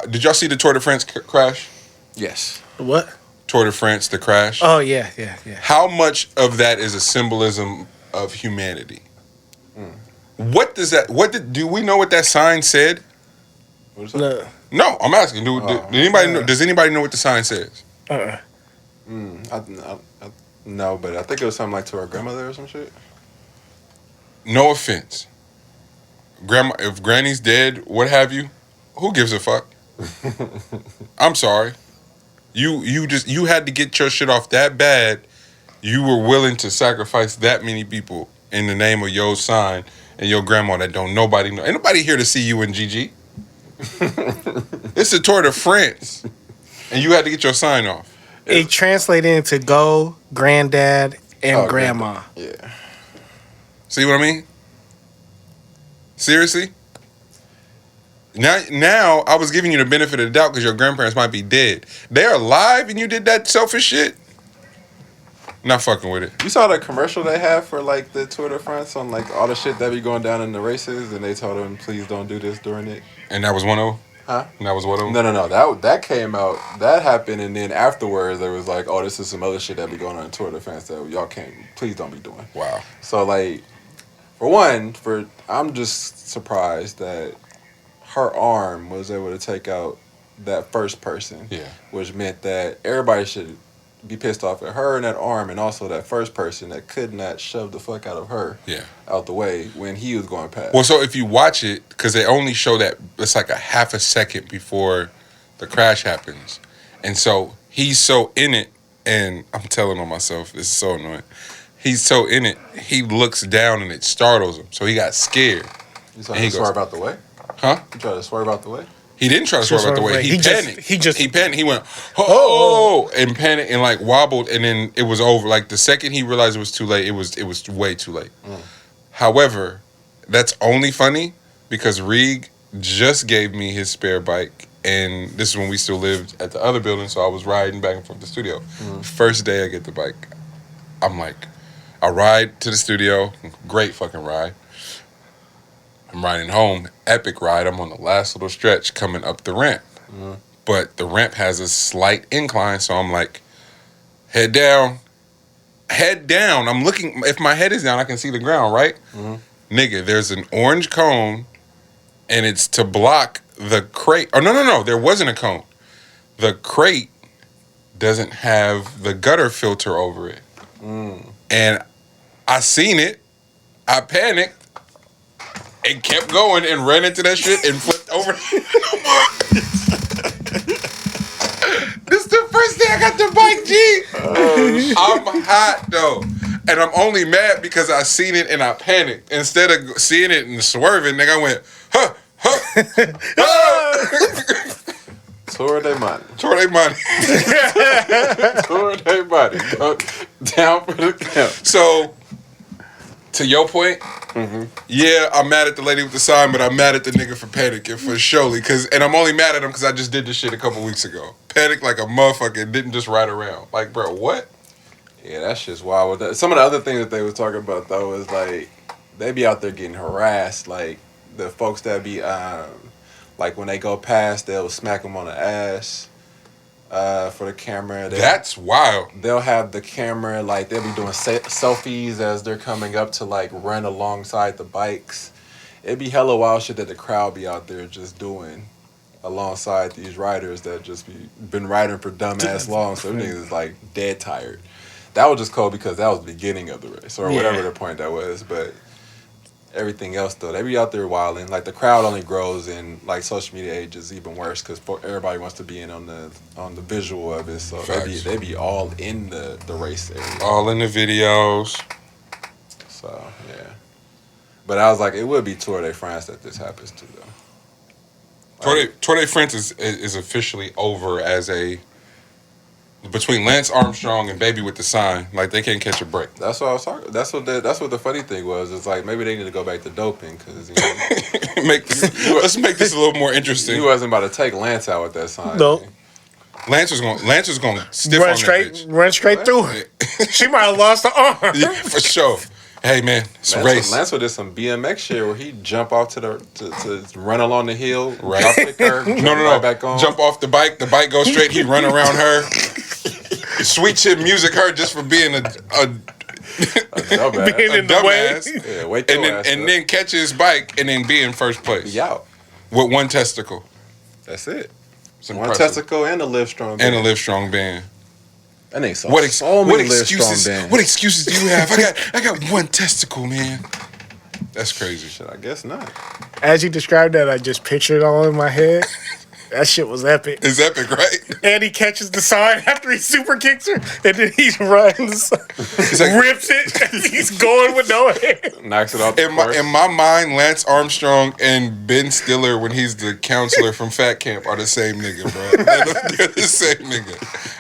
Did y'all see the Tour de France crash? Yes. What? Tour de France, the crash. Oh yeah. How much of that is a symbolism of humanity? What does that? Do we know what that sign said? What is that? No. No, I'm asking. Did anybody know? Does anybody know what the sign says? No, but I think it was something like to our grandmother or some shit. No offense, Grandma. If Granny's dead, what have you? Who gives a fuck? I'm sorry. You had to get your shit off that bad. You were willing to sacrifice that many people in the name of your sign and your grandma that don't nobody know. Ain't nobody here to see you in GG. It's a Tour de France, and you had to get your sign off. It translated into go, granddad, and grandma. Granddad. Yeah. See what I mean? Seriously? Now I was giving you the benefit of the doubt because your grandparents might be dead. They're alive and you did that selfish shit? Not fucking with it. You saw the commercial they have for like the Tour de France on like all the shit that be going down in the races, and they told them please don't do this during it. And that was one of them? Huh? And that was one of them? No. That came out. That happened, and then afterwards there was like, oh, this is some other shit that be going on in Tour de France that y'all can't. Please don't be doing. Wow. So like, for one, I'm just surprised that her arm was able to take out that first person. Yeah. Which meant that everybody should be pissed off at her and that arm, and also that first person that could not shove the fuck out of her out the way when he was going past. Well, so if you watch it, because they only show that it's like a half a second before the crash happens. And so he's so in it, and I'm telling on myself, this is so annoying. He's so in it, he looks down and it startles him. So he got scared. You tried to swerve out the way? Huh? You tried to swerve out the way? He didn't try to swerve out the way. He panicked. He panicked. He went, and panicked and like wobbled, and then it was over. Like the second he realized it was too late, it was way too late. However, that's only funny because Reeg just gave me his spare bike, and this is when we still lived at the other building, so I was riding back and forth to the studio. First day I get the bike, I'm like, I ride to the studio, great fucking ride. I'm riding home, epic ride. I'm on the last little stretch coming up the ramp. But the ramp has a slight incline, so I'm like, head down. I'm looking, if my head is down, I can see the ground, right? Nigga, there's an orange cone, and it's to block the crate. Oh, no, there wasn't a cone. The crate doesn't have the gutter filter over it. And I seen it, I panicked, and kept going and ran into that shit and flipped over. This is the first day I got the bike, G. I'm hot, though. And I'm only mad because I seen it and I panicked. Instead of seeing it and swerving, nigga, I went, Tour de money. Tour de money. Tour de money. Down for the count. So, to your point, yeah, I'm mad at the lady with the sign, but I'm mad at the nigga for panicking for surely. And I'm only mad at him because I just did this shit a couple weeks ago. Panicked like a motherfucker, didn't just ride around. Like, bro, what? Yeah, that shit's wild. Some of the other things that they were talking about, though, is like, they be out there getting harassed. Like, the folks that be, like, when they go past, they'll smack them on the ass. For the camera. That's wild. They'll have the camera, like, they'll be doing selfies as they're coming up to, like, run alongside the bikes. It'd be hella wild shit that the crowd be out there just doing alongside these riders that just been riding for dumbass long, so them niggas is, like, dead tired. That was just cool because that was the beginning of the race, or whatever the point that was, but everything else, though, they be out there wilding. Like, the crowd only grows in, like, social media age is even worse because everybody wants to be in on the visual of it. So they be all in the race area. All in the videos. So, yeah. But I was like, it would be Tour de France that this happens to, though. Tour de France is officially over as a... Between Lance Armstrong and Baby with the sign, like they can't catch a break. That's what I was talking. That's what the funny thing was. It's like maybe they need to go back to doping because let's make this a little more interesting. He wasn't about to take Lance out with that sign. No, Lance was going stiff run on straight, that bitch. run straight through her. She might have lost the arm. Yeah, for sure. Hey man, it's a race. Lance did some BMX shit where he jump off to run along the hill, right? Drop the curve, no, right back on. Jump off the bike goes straight. He run around her. Sweet shit music her just for being a dumbass. Being in the way. Yeah, wake your ass and up. then catch his bike and then be in first place. Be out with one testicle. That's it. One testicle and a Live Strong band. And a Live Strong band. That ain't so many excuses? bands. What excuses do you have? I got one testicle, man. That's crazy. Shit, I guess not. As you described that, I just pictured it all in my head. That shit was epic. It's epic, right? And he catches the sign after he super kicks her, and then he runs, rips it, he's going with no hand. Knocks it off in my mind, Lance Armstrong and Ben Stiller, when he's the counselor from Fat Camp, are the same nigga, bro. They're the same nigga.